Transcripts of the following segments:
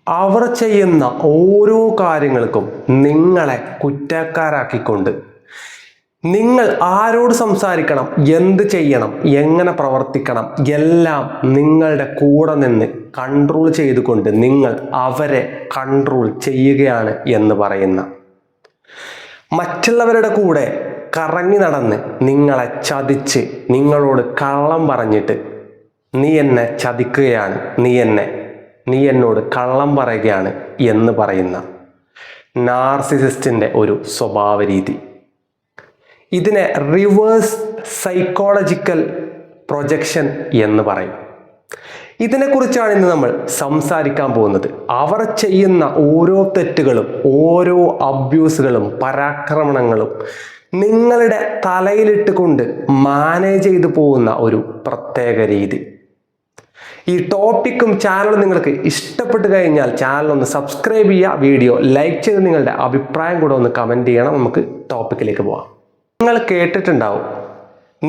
അവർ ചെയ്യുന്ന ഓരോ കാര്യങ്ങൾക്കും നിങ്ങളെ കുറ്റക്കാരാക്കിക്കൊണ്ട് നിങ്ങൾ ആരോട് സംസാരിക്കണം, എന്ത് ചെയ്യണം, എങ്ങനെ പ്രവർത്തിക്കണം എല്ലാം നിങ്ങളുടെ കൂടെ നിന്ന് കൺട്രോൾ ചെയ്തുകൊണ്ട് നിങ്ങൾ അവരെ കൺട്രോൾ ചെയ്യുകയാണ് എന്ന് പറയുന്ന, മറ്റുള്ളവരുടെ കൂടെ കറങ്ങി നടന്ന് നിങ്ങളെ ചതിച്ച് നിങ്ങളോട് കള്ളം പറഞ്ഞിട്ട് നീ എന്നെ ചതിക്കുകയാണ്, നീ എന്നോട് കള്ളം പറയുകയാണ് എന്ന് പറയുന്ന നാർസിസിസ്റ്റിൻ്റെ ഒരു സ്വഭാവ രീതി. ഇതിനെ റിവേഴ്സ് സൈക്കോളജിക്കൽ പ്രൊജക്ഷൻ എന്ന് പറയും. ഇതിനെക്കുറിച്ചാണ് ഇന്ന് നമ്മൾ സംസാരിക്കാൻ പോകുന്നത്. അവർ ചെയ്യുന്ന ഓരോ തെറ്റുകളും ഓരോ അബ്യൂസുകളും പരാക്രമണങ്ങളും നിങ്ങളുടെ തലയിലിട്ട് കൊണ്ട് മാനേജ് ചെയ്തു പോകുന്ന ഒരു പ്രത്യേക രീതി. ഈ ടോപ്പിക്കും ചാനലും നിങ്ങൾക്ക് ഇഷ്ടപ്പെട്ട് കഴിഞ്ഞാൽ ചാനൽ ഒന്ന് സബ്സ്ക്രൈബ് ചെയ്യുക, വീഡിയോ ലൈക്ക് ചെയ്ത് നിങ്ങളുടെ അഭിപ്രായം കൂടെ ഒന്ന് കമൻറ്റ് ചെയ്യണം. നമുക്ക് ടോപ്പിക്കിലേക്ക് പോവാം. നിങ്ങൾ കേട്ടിട്ടുണ്ടാവും,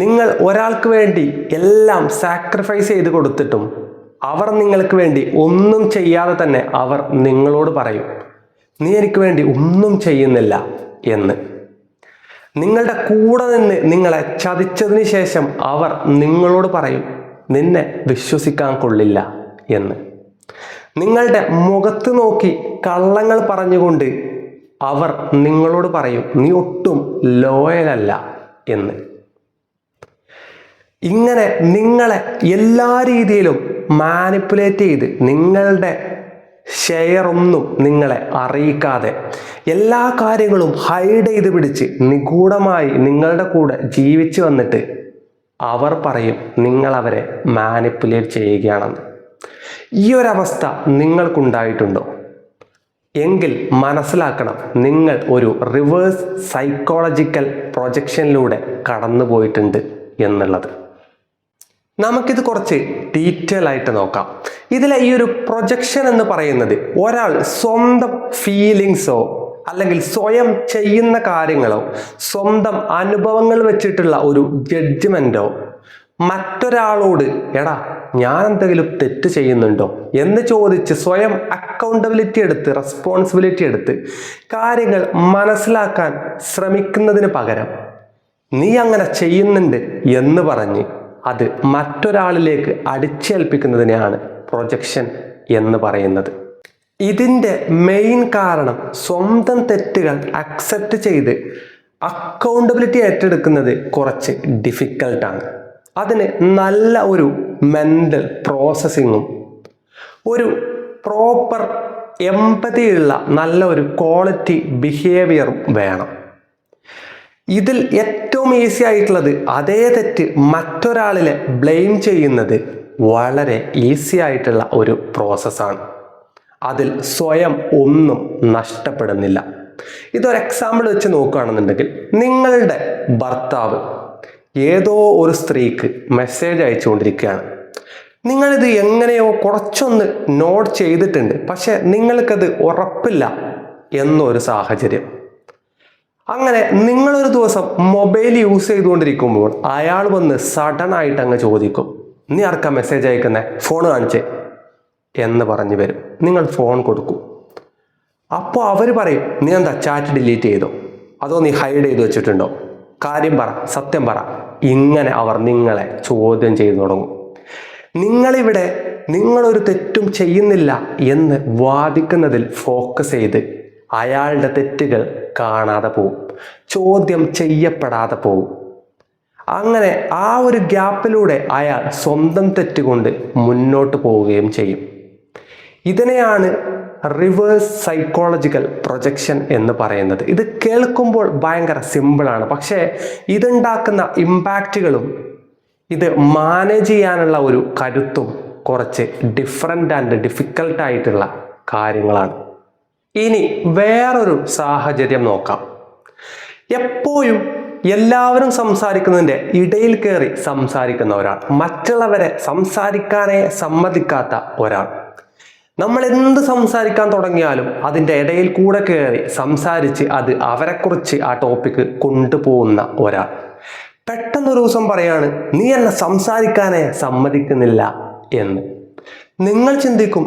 നിങ്ങൾ ഒരാൾക്ക് വേണ്ടി എല്ലാം സാക്രിഫൈസ് ചെയ്ത് കൊടുത്തിട്ടും അവർ നിങ്ങൾക്ക് വേണ്ടി ഒന്നും ചെയ്യാതെ തന്നെ അവർ നിങ്ങളോട് പറയും, നീ എനിക്ക് വേണ്ടി ഒന്നും ചെയ്യുന്നില്ല എന്ന്. നിങ്ങളുടെ കൂടെ നിന്ന് നിങ്ങളെ ചതിച്ചതിന് ശേഷം അവർ നിങ്ങളോട് പറയും, നിന്നെ വിശ്വസിക്കാൻ കൊള്ളില്ല എന്ന്. നിങ്ങളുടെ മുഖത്ത് നോക്കി കള്ളങ്ങൾ പറഞ്ഞുകൊണ്ട് അവർ നിങ്ങളോട് പറയും, നീ ഒട്ടും ലോയലല്ല എന്ന്. ഇങ്ങനെ നിങ്ങളെ എല്ലാ രീതിയിലും മാനിപ്പുലേറ്റ് ചെയ്ത് നിങ്ങളുടെ ഷെയർ ഒന്നും നിങ്ങളെ അറിയിക്കാതെ എല്ലാ കാര്യങ്ങളും ഹൈഡ് ചെയ്ത് പിടിച്ച് നിഗൂഢമായി നിങ്ങളുടെ കൂടെ ജീവിച്ചു വന്നിട്ട് അവർ പറയും നിങ്ങൾ അവരെ മാനിപ്പുലേറ്റ് ചെയ്യുകയാണെന്ന്. ഈ ഒരവസ്ഥ നിങ്ങൾക്കുണ്ടായിട്ടുണ്ടോ? എങ്കിൽ മനസ്സിലാക്കണം, നിങ്ങൾ ഒരു റിവേഴ്സ് സൈക്കോളജിക്കൽ പ്രൊജക്ഷനിലൂടെ കടന്നു പോയിട്ടുണ്ട് എന്നുള്ളത്. നമുക്കിത് കുറച്ച് ഡീറ്റെയിൽ ആയിട്ട് നോക്കാം. ഇതിലെ ഈ ഒരു പ്രൊജക്ഷൻ എന്ന് പറയുന്നത് ഒരാൾ സ്വന്തം ഫീലിങ്സോ അല്ലെങ്കിൽ സ്വയം ചെയ്യുന്ന കാര്യങ്ങളോ സ്വന്തം അനുഭവങ്ങൾ വെച്ചിട്ടുള്ള ഒരു ജഡ്ജ്മെൻറ്റോ മറ്റൊരാളോട് എടാ ഞാൻ എന്തെങ്കിലും തെറ്റ് ചെയ്യുന്നുണ്ടോ എന്ന് ചോദിച്ച് സ്വയം അക്കൗണ്ടബിലിറ്റി എടുത്ത് റെസ്പോൺസിബിലിറ്റി എടുത്ത് കാര്യങ്ങൾ മനസ്സിലാക്കാൻ ശ്രമിക്കുന്നതിന് പകരം നീ അങ്ങനെ ചെയ്യുന്നുണ്ട് എന്ന് പറഞ്ഞ് അത് മറ്റൊരാളിലേക്ക് അടിച്ചേൽപ്പിക്കുന്നതിനെയാണ് പ്രൊജക്ഷൻ എന്ന് പറയുന്നത്. ഇതിൻ്റെ മെയിൻ കാരണം സ്വന്തം തെറ്റുകൾ അക്സെപ്റ്റ് ചെയ്ത് അക്കൗണ്ടബിലിറ്റി ഏറ്റെടുക്കുന്നത് കുറച്ച് ഡിഫിക്കൽട്ടാണ്. അതിന് നല്ല ഒരു മെൻ്റൽ പ്രോസസ്സിങ്ങും ഒരു പ്രോപ്പർ എമ്പതിയുള്ള നല്ല ഒരു ക്വാളിറ്റി ബിഹേവിയറും വേണം. ഇതിൽ ഏറ്റവും ഈസി ആയിട്ടുള്ളത് അതേ തെറ്റ് മറ്റൊരാളിനെ ബ്ലെയിം ചെയ്യുന്നത് വളരെ ഈസി ആയിട്ടുള്ള ഒരു പ്രോസസ്സാണ്. അതിൽ സ്വയം ഒന്നും നഷ്ടപ്പെടുന്നില്ല. ഇതൊരു എക്സാമ്പിൾ വെച്ച് നോക്കുകയാണെന്നുണ്ടെങ്കിൽ, നിങ്ങളുടെ ഭർത്താവ് ഏതോ ഒരു സ്ത്രീക്ക് മെസ്സേജ് അയച്ചുകൊണ്ടിരിക്കുകയാണ്. നിങ്ങളിത് എങ്ങനെയോ കുറച്ചൊന്ന് നോട്ട് ചെയ്തിട്ടുണ്ട്, പക്ഷെ നിങ്ങൾക്കത് ഉറപ്പില്ല എന്നൊരു സാഹചര്യം. അങ്ങനെ നിങ്ങളൊരു ദിവസം മൊബൈൽ യൂസ് ചെയ്തുകൊണ്ടിരിക്കുമ്പോൾ അയാൾ വന്ന് സഡൻ ആയിട്ട് അങ്ങ് ചോദിക്കും, നീ ആർക്കാ മെസ്സേജ് അയക്കുന്നേ, ഫോൺ കാണിച്ചേ എന്ന് പറഞ്ഞു വരും. നിങ്ങൾ ഫോൺ കൊടുക്കും. അപ്പോൾ അവർ പറയും, നീ എന്താ ചാറ്റ് ഡിലീറ്റ് ചെയ്തോ, അതോ നീ ഹൈഡ് ചെയ്ത് വെച്ചിട്ടുണ്ടോ, കാര്യം പറ, സത്യം പറ. ഇങ്ങനെ അവർ നിങ്ങളെ ചോദ്യം ചെയ്തു തുടങ്ങും. നിങ്ങളിവിടെ നിങ്ങളൊരു തെറ്റും ചെയ്യുന്നില്ല എന്ന് വാദിക്കുന്നതിൽ ഫോക്കസ് ചെയ്ത് അയാളുടെ തെറ്റുകൾ കാണാതെ പോവും, ചോദ്യം ചെയ്യപ്പെടാതെ പോവും. അങ്ങനെ ആ ഒരു ഗ്യാപ്പിലൂടെ അയാൾ സ്വന്തം തെറ്റുകൊണ്ട് മുന്നോട്ട് പോവുകയും ചെയ്യും. ഇതിനെയാണ് റിവേഴ്സ് സൈക്കോളജിക്കൽ പ്രൊജക്ഷൻ എന്ന് പറയുന്നത്. ഇത് കേൾക്കുമ്പോൾ ഭയങ്കര സിമ്പിളാണ്, പക്ഷേ ഇതുണ്ടാക്കുന്ന ഇമ്പാക്റ്റുകളും ഇത് മാനേജ് ചെയ്യാനുള്ള ഒരു കരുത്തും കുറച്ച് ഡിഫറെൻ്റ് ആൻഡ് ഡിഫിക്കൽട്ടായിട്ടുള്ള കാര്യങ്ങളാണ്. ഇനി വേറൊരു സാഹചര്യം നോക്കാം. എപ്പോഴും എല്ലാവരും സംസാരിക്കുന്നതിൻ്റെ ഇടയിൽ കയറി സംസാരിക്കുന്ന ഒരാൾ, മറ്റുള്ളവരെ സംസാരിക്കാനേ സമ്മതിക്കാത്ത ഒരാൾ. നമ്മൾ എന്ത് സംസാരിക്കാൻ തുടങ്ങിയാലും അതിൻ്റെ ഇടയിൽ കൂടെ കയറി സംസാരിച്ച് അത് അവരെക്കുറിച്ച് ആ ടോപ്പിക്ക് കൊണ്ടുപോകുന്ന ഒരാൾ. പെട്ടെന്നൊരു ദിവസം പറയാണ്, നീ എന്നെ സംസാരിക്കാനേ സമ്മതിക്കുന്നില്ല എന്ന്. നിങ്ങൾ ചിന്തിക്കും,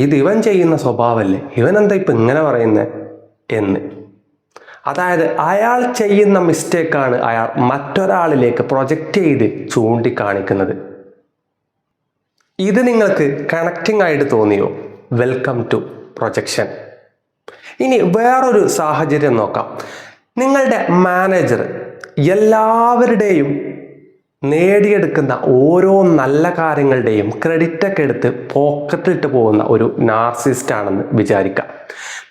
ഇത് ഇവൻ ചെയ്യുന്ന സ്വഭാവമല്ലേ, ഇവൻ എന്താ ഇപ്പം ഇങ്ങനെ പറയുന്നത് എന്ന്. അതായത് അയാൾ ചെയ്യുന്ന മിസ്റ്റേക്കാണ് അയാൾ മറ്റൊരാളിലേക്ക് പ്രൊജക്റ്റ് ചെയ്ത് ചൂണ്ടിക്കാണിക്കുന്നത്. ഇത് നിങ്ങൾക്ക് കണക്റ്റിംഗ് ആയിട്ട് തോന്നിയോ? Welcome to projection. ഇനി വേറൊരു സാഹചര്യം നോക്കാം. നിങ്ങളുടെ മാനേജർ എല്ലാവരുടെയും നേടിയെടുക്കുന്ന ഓരോ നല്ല കാര്യങ്ങളുടെയും ക്രെഡിറ്റൊക്കെ എടുത്ത് പോക്കറ്റിലിട്ട് പോകുന്ന ഒരു നാർസിസ്റ്റ് ആണെന്ന് വിചാരിക്കാം.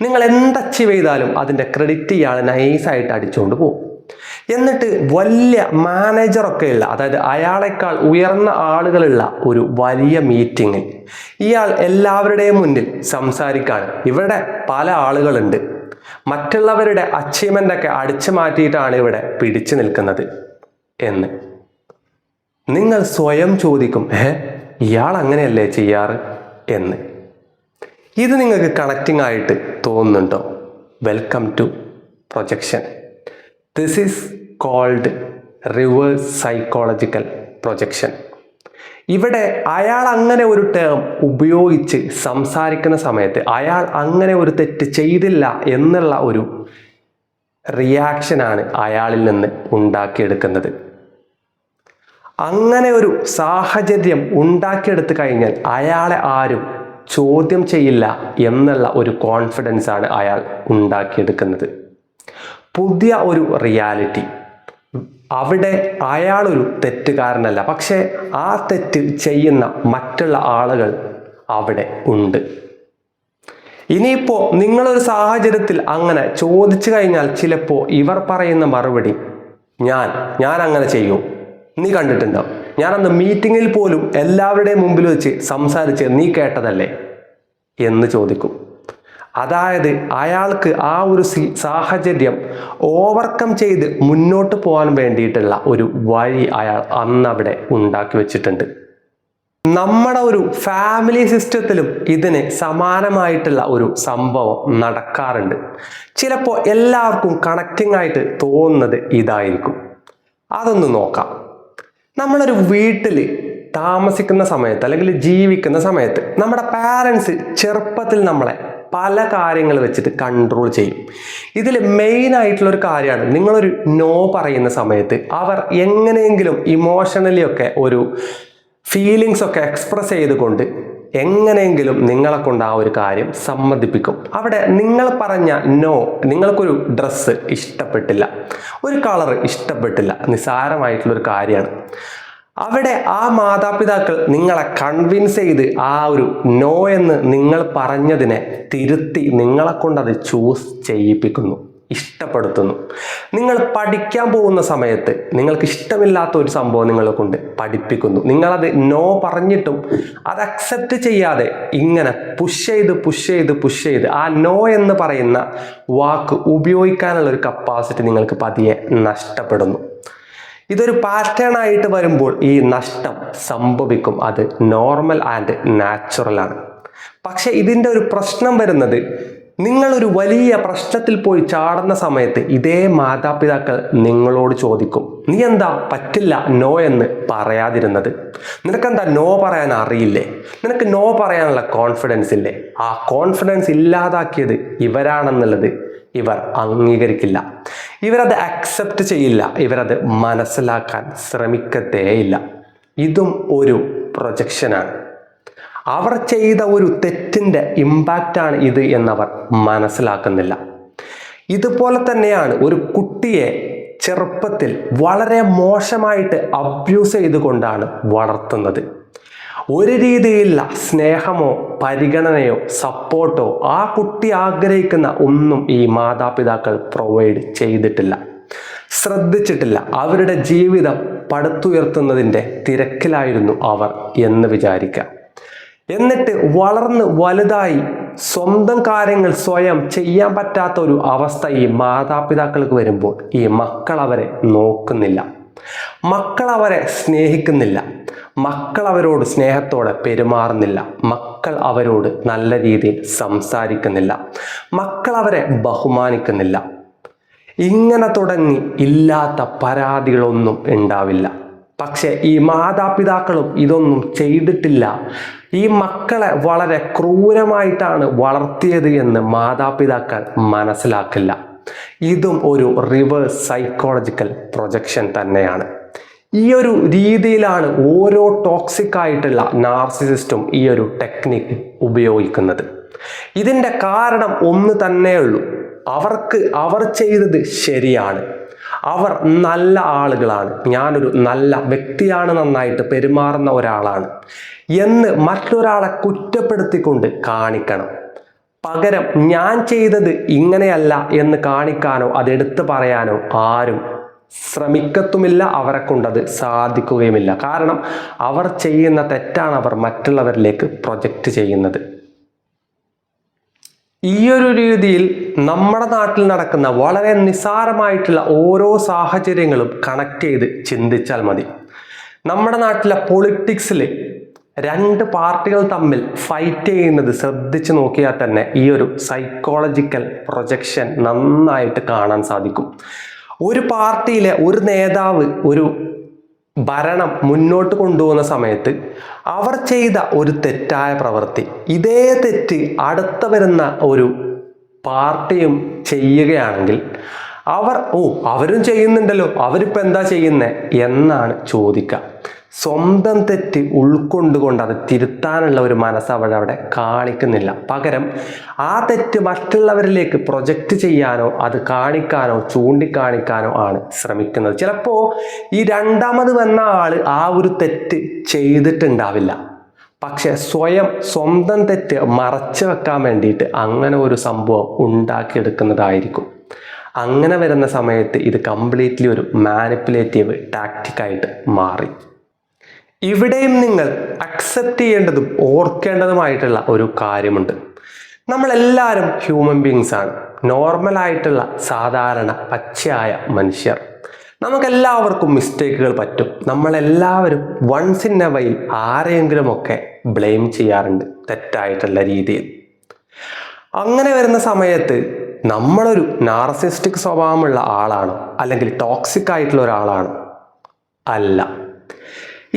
നിങ്ങൾ എന്ത് അച്ചീവ് ചെയ്താലും അതിൻ്റെ ക്രെഡിറ്റ് ഇയാൾ നൈസായിട്ട് അടിച്ചുകൊണ്ട് പോകും. എന്നിട്ട് വലിയ മാനേജറൊക്കെ ഉള്ള, അതായത് അയാളെക്കാൾ ഉയർന്ന ആളുകളുള്ള ഒരു വലിയ മീറ്റിങ്ങിൽ ഇയാൾ എല്ലാവരുടെയും മുന്നിൽ സംസാരിക്കാണ്. ഇവിടെ പല ആളുകളുണ്ട്, മറ്റുള്ളവരുടെ അച്ചീവ്മെൻ്റൊക്കെ അടിച്ചു മാറ്റിയിട്ടാണ് ഇവിടെ പിടിച്ചു നിൽക്കുന്നത് എന്ന്. നിങ്ങൾ സ്വയം ചോദിക്കും, ഇയാൾ അങ്ങനെയല്ലേ ചെയ്യാറ് എന്ന്. ഇത് നിങ്ങൾക്ക് കണക്റ്റിംഗ് ആയിട്ട് തോന്നുന്നുണ്ടോ? Welcome to projection. This is called reverse psychological projection. ഇവിടെ അയാൾ അങ്ങനെ ഒരു ടേം ഉപയോഗിച്ച് സംസാരിക്കുന്ന സമയത്ത് അയാൾ അങ്ങനെ ഒരു തെറ്റ് ചെയ്തില്ല എന്നുള്ള ഒരു റിയാക്ഷനാണ് അയാളിൽ നിന്ന് ഉണ്ടാക്കിയെടുക്കുന്നത്. അങ്ങനെ ഒരു സാഹചര്യം ഉണ്ടാക്കിയെടുത്തു കഴിഞ്ഞാൽ അയാളെ ആരും ചോദ്യം ചെയ്യില്ല എന്നുള്ള ഒരു കോൺഫിഡൻസ് ആണ് അയാൾ ഉണ്ടാക്കിയെടുക്കുന്നത്. പുതിയ ഒരു റിയാലിറ്റി. അവിടെ അയാളൊരു തെറ്റുകാരനല്ല, പക്ഷേ ആ തെറ്റ് ചെയ്യുന്ന മറ്റുള്ള ആളുകൾ അവിടെ ഉണ്ട്. ഇനിയിപ്പോൾ നിങ്ങളൊരു സാഹചര്യത്തിൽ അങ്ങനെ ചോദിച്ചു കഴിഞ്ഞാൽ ചിലപ്പോൾ ഇവർ പറയുന്ന മറുപടി, ഞാൻ അങ്ങനെ ചെയ്യൂ, നീ കണ്ടിട്ടുണ്ടോ, ഞാനന്ന് മീറ്റിങ്ങിൽ പോലും എല്ലാവരുടെയും മുമ്പിൽ വെച്ച് സംസാരിച്ച് നീ കേട്ടതല്ലേ എന്ന് ചോദിക്കും. അതായത് അയാൾക്ക് ആ ഒരു സാഹചര്യം ഓവർകം ചെയ്ത് മുന്നോട്ട് പോകാൻ വേണ്ടിയിട്ടുള്ള ഒരു വഴി അയാൾ അന്നവിടെ ഉണ്ടാക്കി വെച്ചിട്ടുണ്ട്. നമ്മുടെ ഒരു ഫാമിലി സിസ്റ്റത്തിലും ഇതിന് സമാനമായിട്ടുള്ള ഒരു സംഭവം നടക്കാറുണ്ട്. ചിലപ്പോൾ എല്ലാവർക്കും കണക്റ്റിംഗ് ആയിട്ട് തോന്നുന്നത് ഇതായിരിക്കും. അതൊന്ന് നോക്കാം. നമ്മളൊരു വീട്ടിൽ താമസിക്കുന്ന സമയത്ത് അല്ലെങ്കിൽ ജീവിക്കുന്ന സമയത്ത് നമ്മുടെ പാരൻസ് ചെറുപ്പത്തിൽ നമ്മളെ പല കാര്യങ്ങൾ വെച്ചിട്ട് കൺട്രോൾ ചെയ്യും. ഇതിൽ മെയിൻ ആയിട്ടുള്ളൊരു കാര്യമാണ്, നിങ്ങളൊരു നോ പറയുന്ന സമയത്ത് അവർ എങ്ങനെയെങ്കിലും ഇമോഷണലി ഒക്കെ ഒരു ഫീലിങ്സ് ഒക്കെ എക്സ്പ്രസ് ചെയ്തുകൊണ്ട് എങ്ങനെയെങ്കിലും നിങ്ങളെ കൊണ്ട് ആ ഒരു കാര്യം സമ്മതിപ്പിക്കും. അവിടെ നിങ്ങൾ പറഞ്ഞ നോ, നിങ്ങൾക്കൊരു ഡ്രസ്സ് ഇഷ്ടപ്പെട്ടില്ല, ഒരു കളർ ഇഷ്ടപ്പെട്ടില്ല, നിസ്സാരമായിട്ടുള്ളൊരു കാര്യമാണ്. അവിടെ ആ മാതാപിതാക്കൾ നിങ്ങളെ കൺവിൻസ് ചെയ്ത് ആ ഒരു നോ എന്ന് നിങ്ങൾ പറഞ്ഞതിനെ തിരുത്തി നിങ്ങളെ കൊണ്ട് അത് ചൂസ് ചെയ്യിപ്പിക്കുന്നു, ഇഷ്ടപ്പെടുത്തുന്നു. നിങ്ങൾ പഠിക്കാൻ പോകുന്ന സമയത്ത് നിങ്ങൾക്ക് ഇഷ്ടമില്ലാത്ത ഒരു സംഭവം നിങ്ങളെ കൊണ്ട് പഠിപ്പിക്കുന്നു. നിങ്ങളത് നോ പറഞ്ഞിട്ടും അത് അക്സെപ്റ്റ് ചെയ്യാതെ ഇങ്ങനെ പുഷ് ചെയ്ത് ആ നോ എന്ന് പറയുന്ന വാക്ക് ഉപയോഗിക്കാനുള്ള ഒരു കപ്പാസിറ്റി നിങ്ങൾക്ക് പതിയെ നഷ്ടപ്പെടുന്നു. ഇതൊരു പാറ്റേൺ ആയിട്ട് വരുമ്പോൾ ഈ നഷ്ടം സംഭവിക്കും. അത് നോർമൽ ആൻഡ് നാച്ചുറൽ ആണ്. പക്ഷെ ഇതിൻ്റെ ഒരു പ്രശ്നം വരുന്നത്, നിങ്ങളൊരു വലിയ പ്രശ്നത്തിൽ പോയി ചാടുന്ന സമയത്ത് ഇതേ മാതാപിതാക്കൾ നിങ്ങളോട് ചോദിക്കും, നീ എന്താ പറ്റില്ല നോ എന്ന് പറയാതിരുന്നത്, നിനക്കെന്താ നോ പറയാൻ അറിയില്ലേ, നിനക്ക് നോ പറയാനുള്ള കോൺഫിഡൻസ് ഇല്ലേ? ആ കോൺഫിഡൻസ് ഇല്ലാതാക്കിയത് ഇവരാണെന്നുള്ളത് ഇവർ അംഗീകരിക്കില്ല, ഇവരത് അക്സെപ്റ്റ് ചെയ്യില്ല, ഇവരത് മനസ്സിലാക്കാൻ ശ്രമിക്കത്തേയില്ല. ഇതും ഒരു പ്രൊജക്ഷനാണ്. അവർ ചെയ്ത ഒരു തെറ്റിൻ്റെ ഇമ്പാക്റ്റാണ് ഇത് എന്നവർ മനസ്സിലാക്കുന്നില്ല. ഇതുപോലെ തന്നെയാണ് ഒരു കുട്ടിയെ ചെറുപ്പത്തിൽ വളരെ മോശമായിട്ട് അബ്യൂസ് ചെയ്തുകൊണ്ടാണ് വളർത്തുന്നത്. ഒരു രീതിയിലുള്ള സ്നേഹമോ പരിഗണനയോ സപ്പോർട്ടോ ആ കുട്ടി ആഗ്രഹിക്കുന്ന ഒന്നും ഈ മാതാപിതാക്കൾ പ്രൊവൈഡ് ചെയ്തിട്ടില്ല, ശ്രദ്ധിച്ചിട്ടില്ല. അവരുടെ ജീവിതം പടുത്തുയർത്തുന്നതിൻ്റെ തിരക്കിലായിരുന്നു അവർ എന്ന് വിചാരിക്കാം. എന്നിട്ട് വളർന്ന് വലുതായി സ്വന്തം കാര്യങ്ങൾ സ്വയം ചെയ്യാൻ പറ്റാത്ത ഒരു അവസ്ഥ ഈ മാതാപിതാക്കൾക്ക് വരുമ്പോൾ ഈ മക്കൾ അവരെ നോക്കുന്നില്ല, മക്കൾ അവരെ സ്നേഹിക്കുന്നില്ല, മക്കൾ അവരോട് സ്നേഹത്തോടെ പെരുമാറുന്നില്ല, മക്കൾ അവരോട് നല്ല രീതിയിൽ സംസാരിക്കുന്നില്ല, മക്കൾ അവരെ ബഹുമാനിക്കുന്നില്ല. ഇങ്ങനെ തുടങ്ങി ഇല്ലാത്ത പരാതികളൊന്നും ഉണ്ടാവില്ല. പക്ഷെ ഈ മാതാപിതാക്കളും ഇതൊന്നും ചെയ്തിട്ടില്ല. ഈ മക്കളെ വളരെ ക്രൂരമായിട്ടാണ് വളർത്തിയത് എന്ന് മാതാപിതാക്കൾ മനസ്സിലാക്കില്ല. ഇതും ഒരു റിവേഴ്സ് സൈക്കോളജിക്കൽ പ്രൊജക്ഷൻ തന്നെയാണ്. ഈ ഒരു രീതിയിലാണ് ഓരോ ടോക്സിക് ആയിട്ടുള്ള നാർസിസിസ്റ്റും ഈ ഒരു ടെക്നിക്ക് ഉപയോഗിക്കുന്നത്. ഇതിൻ്റെ കാരണം ഒന്ന് തന്നെയുള്ളൂ. അവർ ചെയ്തത് ശരിയാണ്, അവർ നല്ല ആളുകളാണ്, ഞാനൊരു നല്ല വ്യക്തിയാണ്, നന്നായിട്ട് പെരുമാറുന്ന ഒരാളാണ് എന്ന് മറ്റൊരാളെ കുറ്റപ്പെടുത്തിക്കൊണ്ട് കാണിക്കണം. പകരം ഞാൻ ചെയ്തത് ഇങ്ങനെയല്ല എന്ന് കാണിക്കാനോ അതെടുത്ത് പറയാനോ ആരും ശ്രമിക്കത്തുമില്ല. അവരെ കൊണ്ടത് സാധിക്കുകയുമില്ല. കാരണം അവർ ചെയ്യുന്ന തെറ്റാണ് അവർ മറ്റുള്ളവരിലേക്ക് പ്രൊജക്റ്റ് ചെയ്യുന്നത്. ഈ ഒരു രീതിയിൽ നമ്മുടെ നാട്ടിൽ നടക്കുന്ന വളരെ നിസ്സാരമായിട്ടുള്ള ഓരോ സാഹചര്യങ്ങളും കണക്ട് ചെയ്ത് ചിന്തിച്ചാൽ മതി. നമ്മുടെ നാട്ടിലെ പൊളിറ്റിക്സിൽ രണ്ട് പാർട്ടികൾ തമ്മിൽ ഫൈറ്റ് ചെയ്യുന്നത് ശ്രദ്ധിച്ചു നോക്കിയാൽ തന്നെ ഈ ഒരു സൈക്കോളജിക്കൽ പ്രൊജക്ഷൻ നന്നായിട്ട് കാണാൻ സാധിക്കും. ഒരു പാർട്ടിയിലെ ഒരു നേതാവ് ഒരു ഭരണം മുന്നോട്ട് കൊണ്ടുപോകുന്ന സമയത്ത് അവർ ചെയ്ത ഒരു തെറ്റായ പ്രവൃത്തി, ഇതേ തെറ്റ് അടുത്ത വരുന്ന ഒരു പാർട്ടിയും ചെയ്യുകയാണെങ്കിൽ അവരും ചെയ്യുന്നുണ്ടല്ലോ, അവരിപ്പോൾ എന്താ ചെയ്യുന്നത് എന്നാണ് ചോദിക്കുക. സ്വന്തം തെറ്റ് ഉൾക്കൊണ്ടുകൊണ്ട് അത് തിരുത്താനുള്ള ഒരു മനസ്സ് അവിടെ കാണിക്കുന്നില്ല. പകരം ആ തെറ്റ് മറ്റുള്ളവരിലേക്ക് പ്രൊജക്റ്റ് ചെയ്യാനോ അത് കാണിക്കാനോ ചൂണ്ടിക്കാണിക്കാനോ ആണ് ശ്രമിക്കുന്നത്. ചിലപ്പോൾ ഈ രണ്ടാമത് വന്ന ആൾ ആ ഒരു തെറ്റ് ചെയ്തിട്ടുണ്ടാവില്ല, പക്ഷെ സ്വന്തം തെറ്റ് മറച്ചു വെക്കാൻ വേണ്ടിയിട്ട് അങ്ങനെ ഒരു സംഭവം ഉണ്ടാക്കിയെടുക്കുന്നതായിരിക്കും. അങ്ങനെ വരുന്ന സമയത്ത് ഇത് കംപ്ലീറ്റ്ലി ഒരു മാനിപ്പുലേറ്റീവ് ടാക്റ്റിക്കായിട്ട് മാറി. ഇവിടെയും നിങ്ങൾ അക്സെപ്റ്റ് ചെയ്യേണ്ടതും ഓർക്കേണ്ടതുമായിട്ടുള്ള ഒരു കാര്യമുണ്ട്. നമ്മളെല്ലാവരും ഹ്യൂമൻ ബീങ്സ് ആണ്, നോർമലായിട്ടുള്ള സാധാരണ പച്ചയായ മനുഷ്യർ. നമുക്കെല്ലാവർക്കും മിസ്റ്റേക്കുകൾ പറ്റും. നമ്മളെല്ലാവരും വൺസ് ഇൻ എ വൈൽ ആരെയെങ്കിലുമൊക്കെ ബ്ലെയിം ചെയ്യാറുണ്ട് തെറ്റായിട്ടുള്ള രീതിയിൽ. അങ്ങനെ വരുന്ന സമയത്ത് നമ്മളൊരു നാർസിസ്റ്റിക് സ്വഭാവമുള്ള ആളാണോ അല്ലെങ്കിൽ ടോക്സിക് ആയിട്ടുള്ള ഒരാളാണോ? അല്ല.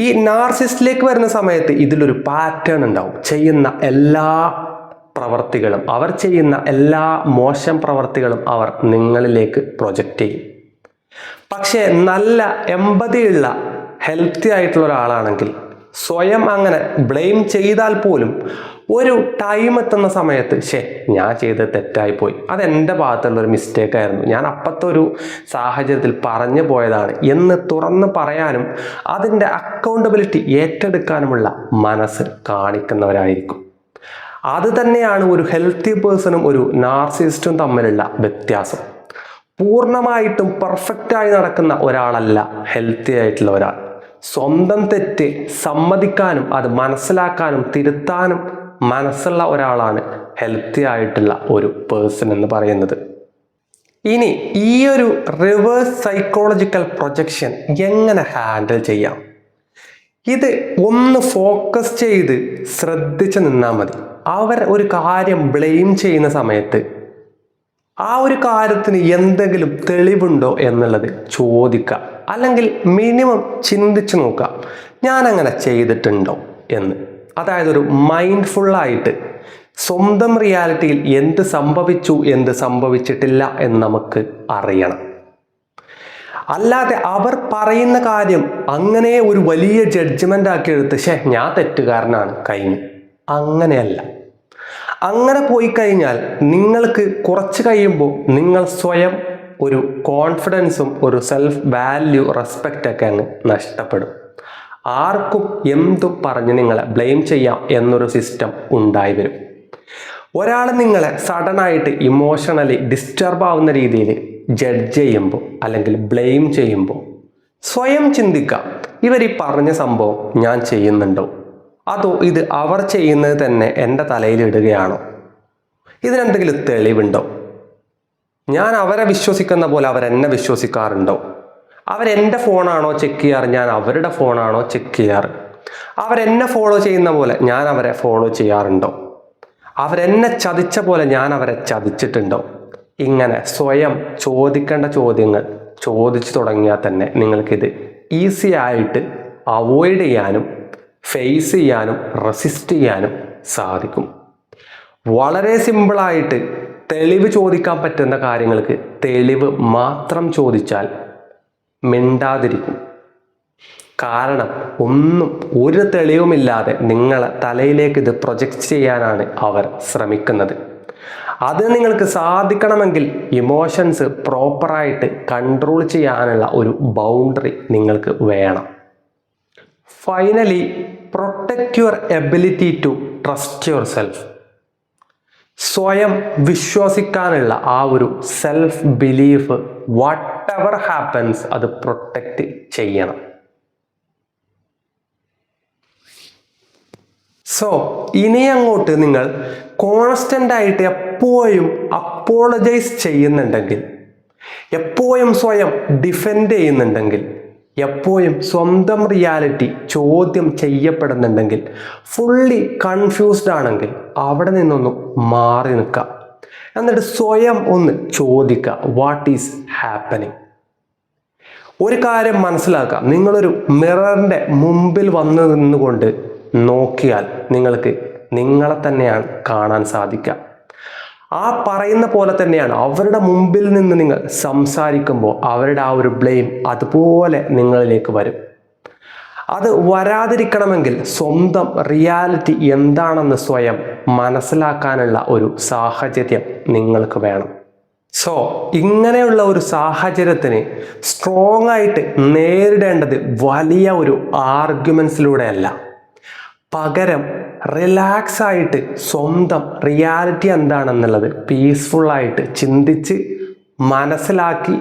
ഈ നാർസിസ്റ്റിലേക്ക് വരുന്ന സമയത്ത് ഇതിലൊരു പാറ്റേൺ ഉണ്ടാവും. ചെയ്യുന്ന എല്ലാ പ്രവർത്തികളും, അവർ ചെയ്യുന്ന എല്ലാ മോശം പ്രവർത്തികളും അവർ നിങ്ങളിലേക്ക് പ്രൊജക്റ്റ് ചെയ്യും. പക്ഷേ നല്ല എമ്പതിയുള്ള ഹെൽത്തി ആയിട്ടുള്ള ഒരാളാണെങ്കിൽ സ്വയം അങ്ങനെ ബ്ലെയിം ചെയ്താൽ പോലും ഒരു ടൈം എത്തുന്ന സമയത്ത് ഞാൻ ചെയ്തത് തെറ്റായിപ്പോയി, അതെൻ്റെ ഭാഗത്തുള്ള ഒരു മിസ്റ്റേക്ക് ആയിരുന്നു, ഞാൻ അപ്പത്തെ ഒരു സാഹചര്യത്തിൽ പറഞ്ഞു പോയതാണ് എന്ന് തുറന്ന് പറയാനും അതിൻ്റെ അക്കൗണ്ടബിലിറ്റി ഏറ്റെടുക്കാനുമുള്ള മനസ്സ് കാണിക്കുന്നവരായിരിക്കും. അത് തന്നെയാണ് ഒരു ഹെൽത്തി പേഴ്സണും ഒരു നാർസിസ്റ്റും തമ്മിലുള്ള വ്യത്യാസം. പൂർണ്ണമായിട്ടും പെർഫെക്റ്റായി നടക്കുന്ന ഒരാളല്ല ഹെൽത്തി ആയിട്ടുള്ള ഒരാൾ. സ്വന്തം തെറ്റ് സമ്മതിക്കാനും അത് മനസ്സിലാക്കാനും തിരുത്താനും മനസ്സുള്ള ഒരാളാണ് ഹെൽത്തി ആയിട്ടുള്ള ഒരു പേഴ്സൺ എന്ന് പറയുന്നത്. ഇനി ഈ ഒരു റിവേഴ്സ് സൈക്കോളജിക്കൽ പ്രൊജക്ഷൻ എങ്ങനെ ഹാൻഡിൽ ചെയ്യാം? ഇത് ഒന്ന് ഫോക്കസ് ചെയ്ത് ശ്രദ്ധിച്ച് നിന്നാൽ മതി. അവർ ഒരു കാര്യം ബ്ലെയിം ചെയ്യുന്ന സമയത്ത് ആ ഒരു കാര്യത്തിന് എന്തെങ്കിലും തെളിവുണ്ടോ എന്നുള്ളത് ചോദിക്കുക, അല്ലെങ്കിൽ മിനിമം ചിന്തിച്ച് നോക്കുക, ഞാനങ്ങനെ ചെയ്തിട്ടുണ്ടോ എന്ന്. അതായത് ഒരു മൈൻഡ്ഫുള്ളായിട്ട് സ്വന്തം റിയാലിറ്റിയിൽ എന്ത് സംഭവിച്ചു എന്ത് സംഭവിച്ചിട്ടില്ല എന്ന് നമുക്ക് അറിയണം. അല്ലാതെ അവർ പറയുന്ന കാര്യം അങ്ങനെ ഒരു വലിയ ജഡ്ജ്മെൻ്റ് ആക്കി എടുത്ത് ഞാൻ തെറ്റുകാരനാണ് കഴിഞ്ഞു, അങ്ങനെയല്ല. അങ്ങനെ പോയി കഴിഞ്ഞാൽ നിങ്ങൾക്ക് കുറച്ച് കഴിയുമ്പോൾ നിങ്ങൾ സ്വയം ഒരു കോൺഫിഡൻസും ഒരു സെൽഫ് വാല്യൂ റെസ്പെക്റ്റ് ഒക്കെ അങ്ങ് നഷ്ടപ്പെടും. ആർക്കും എന്തും പറഞ്ഞ് നിങ്ങളെ ബ്ലെയിം ചെയ്യാം എന്നൊരു സിസ്റ്റം ഉണ്ടായി വരും. ഒരാൾ നിങ്ങളെ സഡനായിട്ട് ഇമോഷണലി ഡിസ്റ്റർബ് ആവുന്ന രീതിയിൽ ജഡ്ജ് ചെയ്യുമ്പോൾ അല്ലെങ്കിൽ ബ്ലെയിം ചെയ്യുമ്പോൾ സ്വയം ചിന്തിക്കാം, ഇവർ ഈ പറഞ്ഞ സംഭവം ഞാൻ ചെയ്യുന്നുണ്ടോ, അതോ ഇത് അവർ ചെയ്യുന്നത് തന്നെ എൻ്റെ തലയിലിടുകയാണോ, ഇതിനെന്തെങ്കിലും തെളിവുണ്ടോ, ഞാൻ അവരെ വിശ്വസിക്കുന്ന പോലെ അവരെന്നെ വിശ്വസിക്കാറുണ്ടോ, അവരെൻ്റെ ഫോണാണോ ചെക്ക് ചെയ്യാറ്, ഞാൻ അവരുടെ ഫോണാണോ ചെക്ക് ചെയ്യാറ്, അവരെന്നെ ഫോളോ ചെയ്യുന്ന പോലെ ഞാൻ അവരെ ഫോളോ ചെയ്യാറുണ്ടോ, അവരെന്നെ ചതിച്ച പോലെ ഞാൻ അവരെ ചതിച്ചിട്ടുണ്ടോ? ഇങ്ങനെ സ്വയം ചോദിക്കേണ്ട ചോദ്യങ്ങൾ ചോദിച്ചു തുടങ്ങിയാൽ തന്നെ നിങ്ങൾക്കിത് ഈസി ആയിട്ട് അവോയ്ഡ് ചെയ്യാനും ഫേസ് ചെയ്യാനും റെസിസ്റ്റ് ചെയ്യാനും സാധിക്കും. വളരെ സിമ്പിളായിട്ട് തെളിവ് ചോദിക്കാൻ പറ്റുന്ന കാര്യങ്ങൾക്ക് തെളിവ് മാത്രം ചോദിച്ചാൽ മിണ്ടാതിരിക്കും. കാരണം ഒരു തെളിവുമില്ലാതെ നിങ്ങളെ തലയിലേക്ക് ഇത് പ്രൊജക്റ്റ് ചെയ്യാനാണ് അവർ ശ്രമിക്കുന്നത്. അത് നിങ്ങൾക്ക് സാധിക്കണമെങ്കിൽ ഇമോഷൻസ് പ്രോപ്പറായിട്ട് കൺട്രോൾ ചെയ്യാനുള്ള ഒരു ബൗണ്ടറി നിങ്ങൾക്ക് വേണം. Finally, protect your ability to trust yourself. സ്വയം വിശ്വസിക്കാനുള്ള ആ ഒരു self belief whatever happens അത് പ്രൊട്ടക്റ്റ് ചെയ്യണം. സോ ഇനി അങ്ങോട്ട് നിങ്ങൾ കോൺസ്റ്റൻ്റ് ആയിട്ട് എപ്പോഴും അപ്പോളജൈസ് ചെയ്യുന്നുണ്ടെങ്കിൽ, എപ്പോഴും സ്വയം ഡിഫെൻഡ് ചെയ്യുന്നുണ്ടെങ്കിൽ, എപ്പോഴും സ്വന്തം റിയാലിറ്റി ചോദ്യം ചെയ്യപ്പെടുന്നുണ്ടെങ്കിൽ, ഫുള്ളി കൺഫ്യൂസ്ഡ് ആണെങ്കിൽ അവിടെ നിന്നൊന്ന് മാറി നിൽക്കുക. എന്നിട്ട് സ്വയം ഒന്ന് ചോദിക്കുക, വാട്ട് ഈസ് ഹാപ്പനിങ്. ഒരു കാര്യം മനസ്സിലാക്കുക, നിങ്ങളൊരു മിററിൻ്റെ മുമ്പിൽ വന്നു നിന്നുകൊണ്ട് നോക്കിയാൽ നിങ്ങൾക്ക് നിങ്ങളെ തന്നെയാണ് കാണാൻ സാധിക്കുക. ആ പറയുന്ന പോലെ തന്നെയാണ് അവരുടെ മുമ്പിൽ നിന്ന് നിങ്ങൾ സംസാരിക്കുമ്പോൾ അവരുടെ ആ ഒരു ബ്ലെയിം അതുപോലെ നിങ്ങളിലേക്ക് വരും. അത് വരാതിരിക്കണമെങ്കിൽ സ്വന്തം റിയാലിറ്റി എന്താണെന്ന് സ്വയം മനസ്സിലാക്കാനുള്ള ഒരു സാഹചര്യം നിങ്ങൾക്ക് വേണം. സോ ഇങ്ങനെയുള്ള ഒരു സാഹചര്യത്തിന് സ്ട്രോങ് ആയിട്ട് നേരിടേണ്ടത് വലിയ ഒരു ആർഗ്യുമെന്റ്സിലൂടെയല്ല, പകരം റിലാക്സ് ആയിട്ട് സ്വന്തം റിയാലിറ്റി എന്താണെന്നുള്ളത് പീസ്ഫുള്ളായിട്ട് ചിന്തിച്ച് മനസ്സിലാക്കി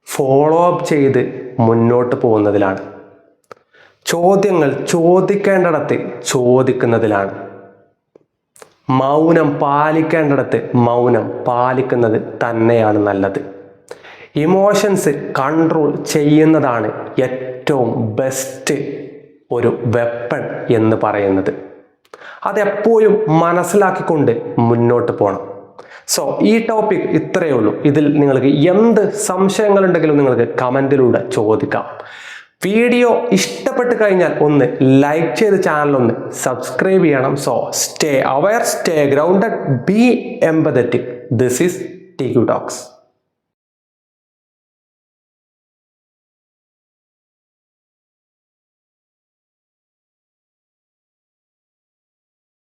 ഫോളോ അപ്പ് ചെയ്ത് മുന്നോട്ട് പോകുന്നതിലാണ്. ചോദ്യങ്ങൾ ചോദിക്കേണ്ടിടത്ത് ചോദിക്കുന്നതിലാണ്. മൗനം പാലിക്കേണ്ടിടത്ത് മൗനം പാലിക്കുന്നത് തന്നെയാണ് നല്ലത്. ഇമോഷൻസ് കൺട്രോൾ ചെയ്യുന്നതാണ് ഏറ്റവും ബെസ്റ്റ് ഒരു വെപ്പൺ എന്ന് പറയുന്നത്. അതെപ്പോഴും മനസ്സിലാക്കിക്കൊണ്ട് മുന്നോട്ട് പോകണം. സോ ഈ ടോപ്പിക് ഇത്രയേ ഉള്ളൂ. ഇതിൽ നിങ്ങൾക്ക് എന്ത് സംശയങ്ങളുണ്ടെങ്കിലും നിങ്ങൾക്ക് കമൻറ്റിലൂടെ ചോദിക്കാം. വീഡിയോ ഇഷ്ടപ്പെട്ട് കഴിഞ്ഞാൽ ഒന്ന് ലൈക്ക് ചെയ്ത് ചാനലൊന്ന് സബ്സ്ക്രൈബ് ചെയ്യണം. So stay aware, stay grounded, B empathetic. This is TQ Talks.